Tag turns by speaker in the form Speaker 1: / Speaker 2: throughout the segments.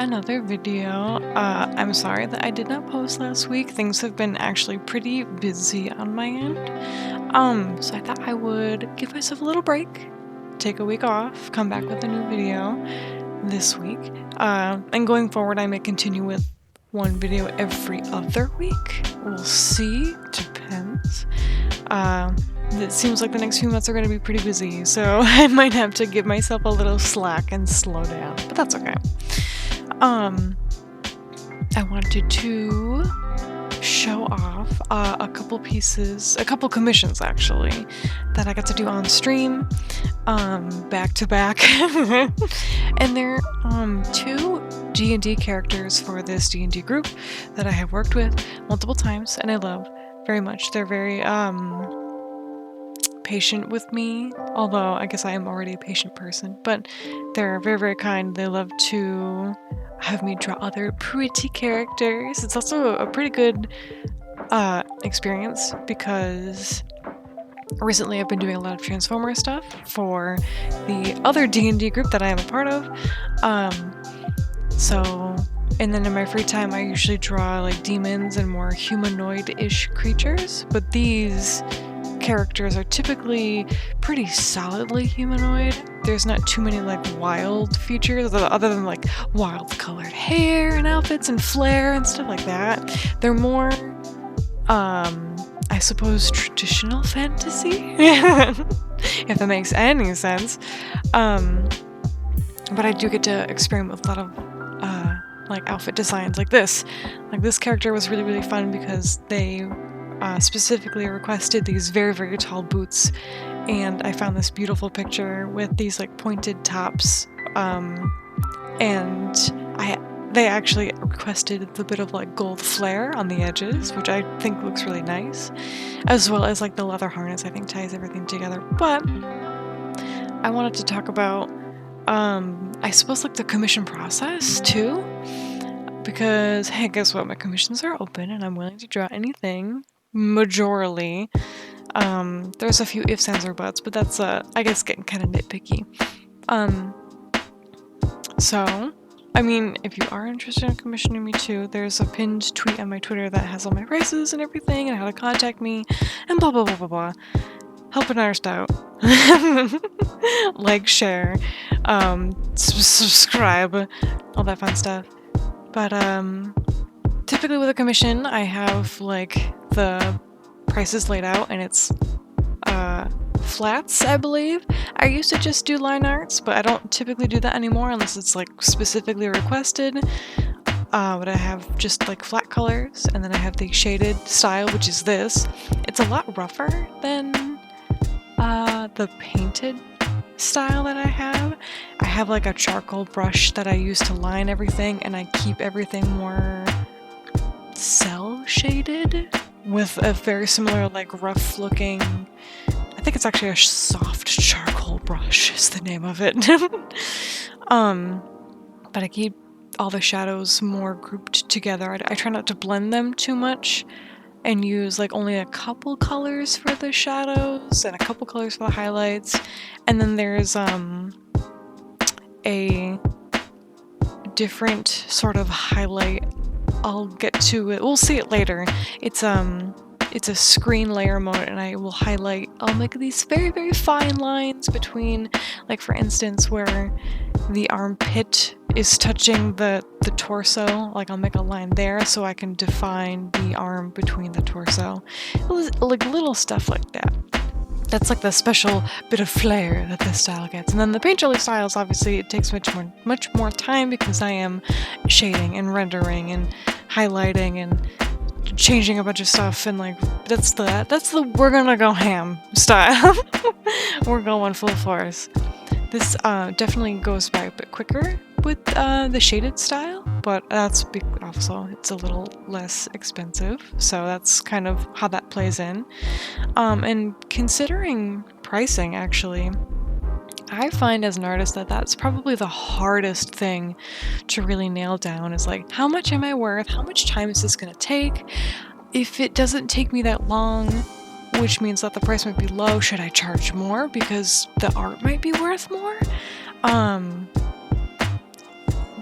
Speaker 1: another video. I'm sorry that I did not post last week. Things have been actually pretty busy on my end. So I thought I would give myself a little break, take a week off, come back with a new video this week. And going forward, I may continue with one video every other week. We'll see. Depends. It seems like the next few months are going to be pretty busy, so I might have to give myself a little slack and slow down, but that's okay. I wanted to show off a couple commissions actually, that I got to do on stream, back to back. And they're two D&D characters for this D&D group that I have worked with multiple times and I love very much. They're very patient with me, although I guess I am already a patient person, but they're very, very kind. They love to have me draw other pretty characters. It's also a pretty good experience because recently I've been doing a lot of Transformer stuff for the other D&D group that I am a part of. And then in my free time I usually draw like demons and more humanoid-ish creatures, but these characters are typically pretty solidly humanoid. There's not too many like wild features other than like wild colored hair and outfits and flair and stuff like that. They're more I suppose traditional fantasy, if that makes any sense. But I do get to experiment with a lot of like outfit designs like this. Like this character was really, really fun because they specifically requested these very, very tall boots, and I found this beautiful picture with these like pointed tops, and they actually requested the bit of like gold flare on the edges, which I think looks really nice, as well as like the leather harness. I think ties everything together. But I wanted to talk about I suppose like the commission process too, because hey, guess what, my commissions are open and I'm willing to draw anything majorly. There's a few ifs, ands, or buts, but that's I guess getting kind of nitpicky. So I mean, if you are interested in commissioning me too, there's a pinned tweet on my Twitter that has all my prices and everything and how to contact me and blah blah blah blah blah. Help an artist out. Like, share, subscribe, all that fun stuff. But typically with a commission I have like the prices laid out and it's flats, I believe. I used to just do line arts, but I don't typically do that anymore unless it's like specifically requested. But I have just like flat colors, and then I have the shaded style, which is this. It's a lot rougher than the painted style that I have. I have like a charcoal brush that I use to line everything, and I keep everything more cell shaded with a very similar like rough looking, I think it's actually a soft charcoal brush is the name of it. But I keep all the shadows more grouped together. I try not to blend them too much and use like only a couple colors for the shadows and a couple colors for the highlights. And then there's a different sort of highlight. I'll get to it. We'll see it later. It's a screen layer mode, and I will highlight. I'll make these very, very fine lines between, like for instance, where the armpit is touching the torso. Like I'll make a line there so I can define the arm between the torso. Like little stuff like that. That's like the special bit of flair that this style gets. And then the paint relief styles, obviously, it takes much more time because I am shading and rendering and highlighting and changing a bunch of stuff, and like that's the we're gonna go ham style. We're going full force. This definitely goes by a bit quicker with the shaded style, but that's also it's a little less expensive, so that's kind of how that plays in. And considering pricing, actually, I find as an artist that that's probably the hardest thing to really nail down, is like, how much am I worth? How much time is this gonna take? If it doesn't take me that long, which means that the price might be low, should I charge more because the art might be worth more?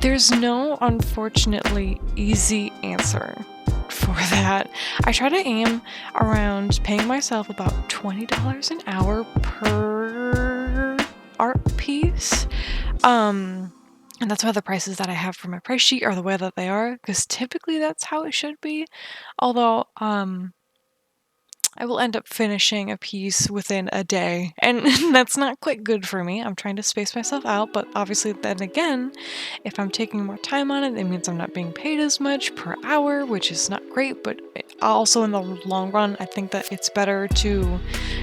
Speaker 1: There's no, unfortunately, easy answer for that. I try to aim around paying myself about $20 an hour per art piece. And that's why the prices that I have for my price sheet are the way that they are, because typically that's how it should be. Although, I will end up finishing a piece within a day, and that's not quite good for me. I'm trying to space myself out, but obviously then again, if I'm taking more time on it, it means I'm not being paid as much per hour, which is not great, but also in the long run, I think that it's better to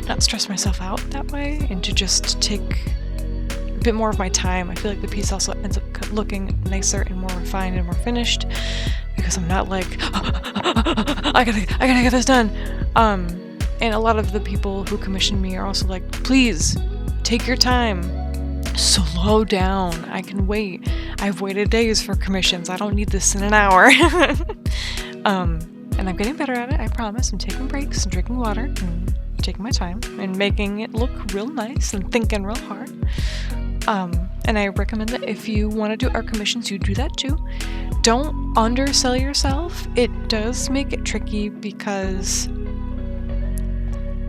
Speaker 1: not stress myself out that way and to just take a bit more of my time. I feel like the piece also ends up looking nicer and more refined and more finished because I'm not like, I gotta get this done. And a lot of the people who commission me are also like, please, take your time. Slow down. I can wait. I've waited days for commissions. I don't need this in an hour. And I'm getting better at it, I promise. I'm taking breaks and drinking water and taking my time and making it look real nice and thinking real hard. And I recommend that if you want to do art commissions, you do that too. Don't undersell yourself. It does make it tricky because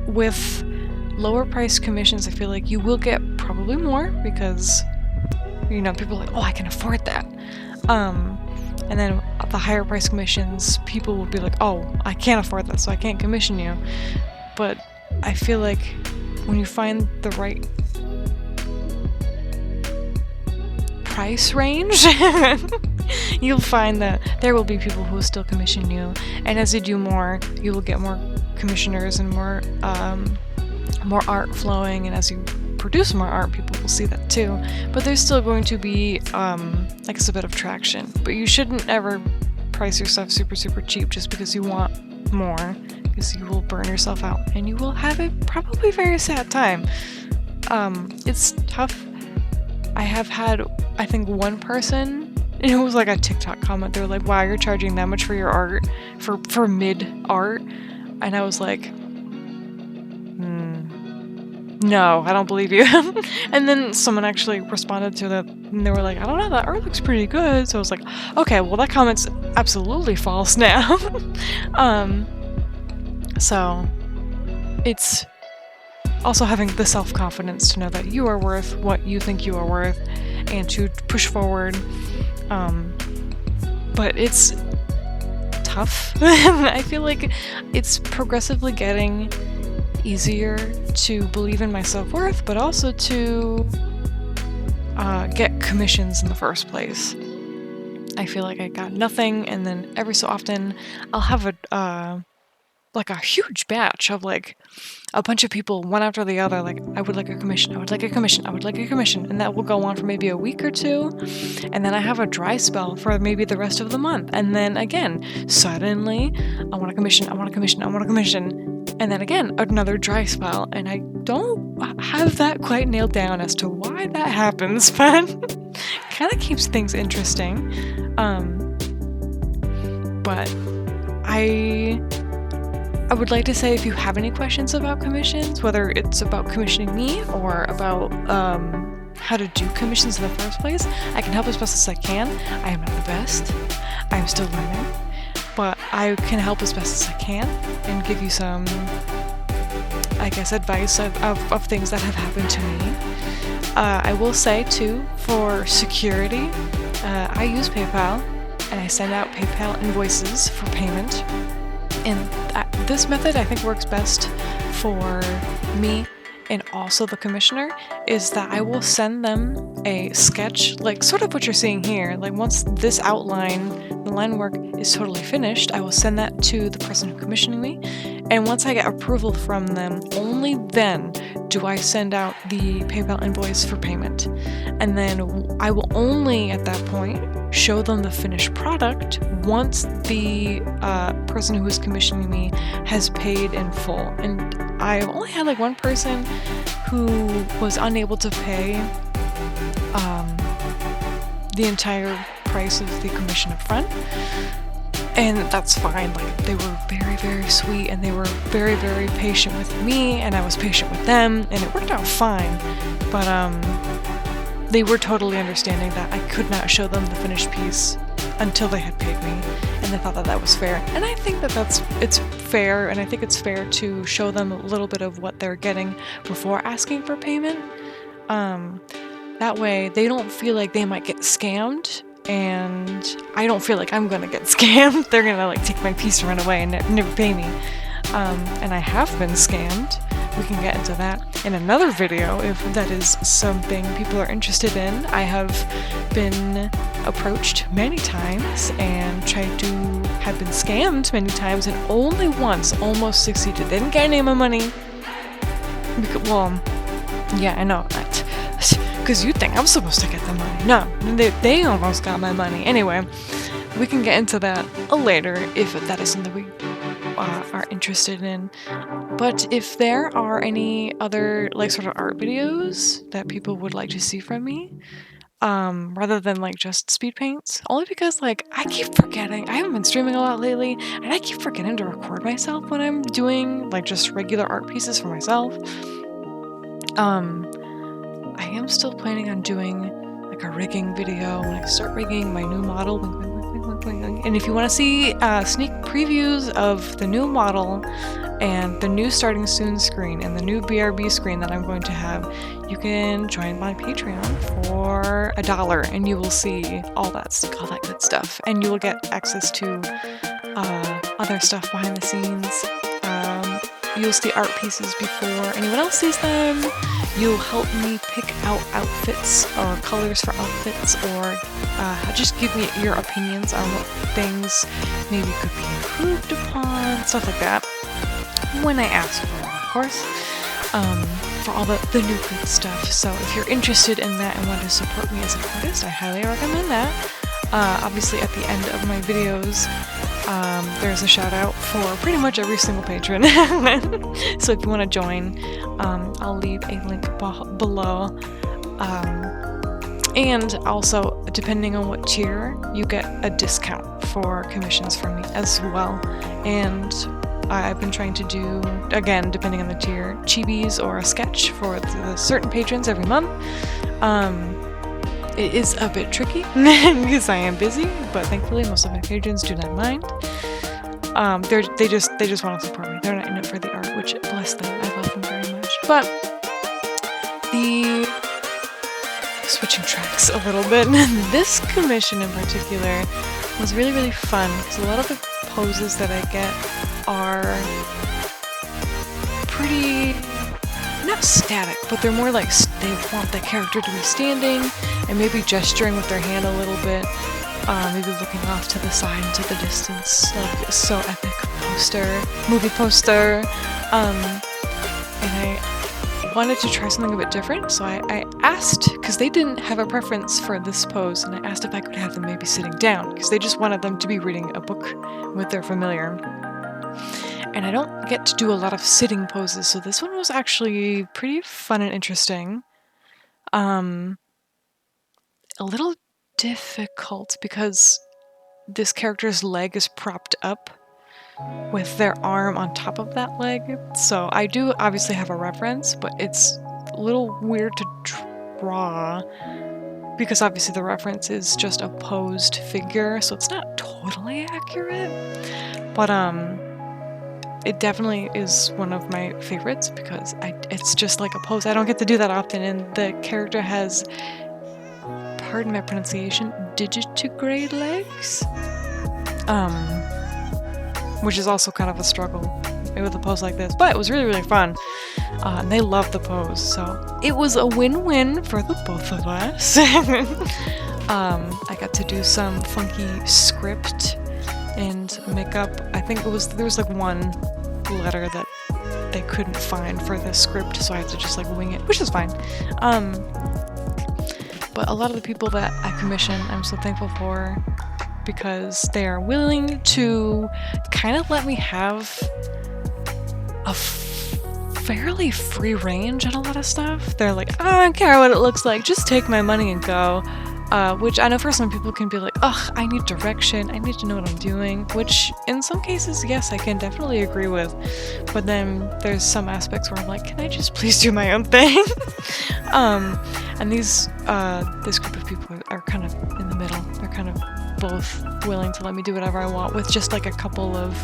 Speaker 1: with lower price commissions, I feel like you will get probably more because, you know, people are like, oh, I can afford that. And then at the higher price commissions, people will be like, oh, I can't afford that, so I can't commission you. But I feel like when you find the right price range, you'll find that there will be people who will still commission you. And as you do more, you will get more commissioners and more art flowing, and as you produce more art, people will see that too. But there's still going to be like a bit of traction. But you shouldn't ever price yourself super cheap just because you want more, because you will burn yourself out and you will have a probably very sad time. It's tough. I have had, I think, one person, and it was like a TikTok comment, they were like, wow, you're charging that much for your art, for mid art? And I was like, no, I don't believe you. And then someone actually responded to that, and they were like, I don't know, that art looks pretty good. So I was like, okay, well, that comment's absolutely false now. So it's also having the self-confidence to know that you are worth what you think you are worth and to push forward. But it's tough. I feel like it's progressively getting easier to believe in my self-worth, but also to get commissions in the first place. I feel like I got nothing, and then every so often I'll have like a huge batch of like a bunch of people, one after the other, like, I would like a commission, I would like a commission, I would like a commission, and that will go on for maybe a week or two, and then I have a dry spell for maybe the rest of the month, and then again, suddenly, I want a commission, I want a commission, I want a commission, and then again, another dry spell, and I don't have that quite nailed down as to why that happens, but kind of keeps things interesting. But I would like to say, if you have any questions about commissions, whether it's about commissioning me or about how to do commissions in the first place, I can help as best as I can. I am not the best. I am still learning. But I can help as best as I can and give you some, I guess, advice of things that have happened to me. I will say, too, for security, I use PayPal, and I send out PayPal invoices for payment. And this method, I think, works best for me and also the commissioner, is that I will send them a sketch, like sort of what you're seeing here. Like, once this outline, the line work is totally finished, I will send that to the person who's commissioning me. And once I get approval from them, only then do I send out the PayPal invoice for payment. And then I will only, at that point, show them the finished product once the person who is commissioning me has paid in full. And I've only had like one person who was unable to pay the entire price of the commission up front. And that's fine. Like, they were very sweet, and they were very patient with me, and I was patient with them, and it worked out fine. But they were totally understanding that I could not show them the finished piece until they had paid me, and they thought that that was fair. And I think that it's fair, and I think it's fair to show them a little bit of what they're getting before asking for payment. That way they don't feel like they might get scammed, and I don't feel like I'm gonna get scammed. They're gonna like take my piece and run away and never pay me. And I have been scammed. We can get into that in another video if that is something people are interested in. I have been approached many times and have been scammed many times, and only once almost succeeded. They didn't get any of my money. Well, yeah, I know that. Because you think I'm supposed to get the money. No, they almost got my money. Anyway, we can get into that later if that is something we are interested in. But if there are any other like sort of art videos that people would like to see from me, rather than like just speed paints, only because like I keep forgetting. I haven't been streaming a lot lately, and I keep forgetting to record myself when I'm doing like just regular art pieces for myself. I am still planning on doing like a rigging video when I start rigging my new model. And if you want to see sneak previews of the new model and the new starting soon screen and the new BRB screen that I'm going to have, you can join my Patreon for $1 and you will see all that good stuff. And you will get access to other stuff behind the scenes. You'll see art pieces before anyone else sees them. You'll help me pick out outfits or colors for outfits, or just give me your opinions on what things maybe could be improved upon, stuff like that. When I ask for it, of course, for all the new good stuff. So if you're interested in that and want to support me as an artist, I highly recommend that. Obviously at the end of my videos, there's a shout out for pretty much every single patron. So if you want to join, I'll leave a link below. And also, depending on what tier, you get a discount for commissions from me as well. And I've been trying to do, again, depending on the tier, chibis or a sketch for the certain patrons every month. It is a bit tricky because I am busy, but thankfully most of my patrons do not mind. They just want to support me. They're not in it for the art, which bless them. I love them very much. But switching tracks a little bit. This commission in particular was really, really fun because a lot of the poses that I get are pretty, not static, but they're more like they want the character to be standing and maybe gesturing with their hand a little bit, maybe looking off to the side into the distance, like so epic movie poster, and I wanted to try something a bit different, so I asked, because they didn't have a preference for this pose, and I asked if I could have them maybe sitting down, because they just wanted them to be reading a book with their familiar. And I don't get to do a lot of sitting poses, so this one was actually pretty fun and interesting. A little difficult because this character's leg is propped up with their arm on top of that leg. So I do obviously have a reference, but it's a little weird to draw because obviously the reference is just a posed figure, so it's not totally accurate. But it definitely is one of my favorites because it's just like a pose. I don't get to do that often, and the character has, pardon my pronunciation, digitigrade legs, which is also kind of a struggle with a pose like this, but it was really, really fun, and they loved the pose, so it was a win-win for the both of us. I got to do some funky script and makeup. I think there was like one letter that they couldn't find for the script, so I had to just like wing it, which is fine. But a lot of the people that I commission, I'm so thankful for, because they are willing to kind of let me have a fairly free range on a lot of stuff. They're like, I don't care what it looks like, just take my money and go. which I know for some people can be like, ugh, I need direction, I need to know what I'm doing, which in some cases, yes, I can definitely agree with, but then there's some aspects where I'm like, can I just please do my own thing? And this group of people are kind of in the middle. They're kind of both willing to let me do whatever I want with just like a couple of,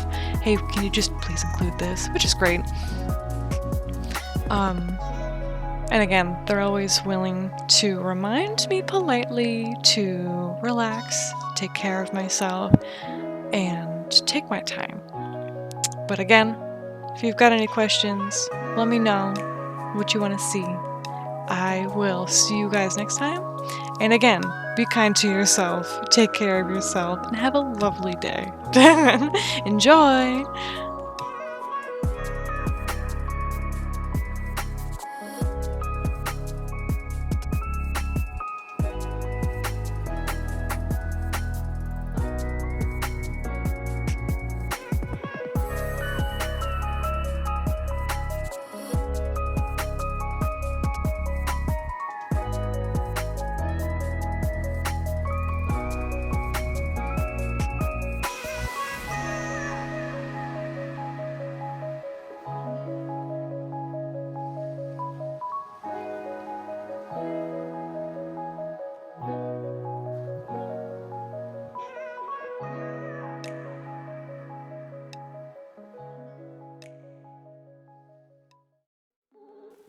Speaker 1: hey, can you just please include this, which is great. And again, they're always willing to remind me politely to relax, take care of myself, and take my time. But again, if you've got any questions, let me know what you want to see. I will see you guys next time. And again, be kind to yourself, take care of yourself, and have a lovely day. Enjoy!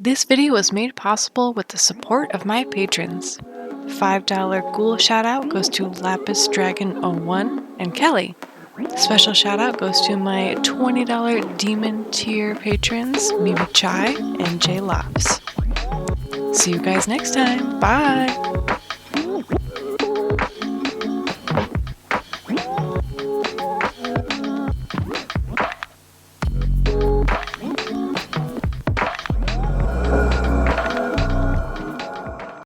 Speaker 1: This video was made possible with the support of my patrons. $5 Ghoul shoutout goes to Lapis Dragon 01 and Kelly. Special shoutout goes to my $20 Demon tier patrons, Mimi Chai and Jay Lops. See you guys next time. Bye!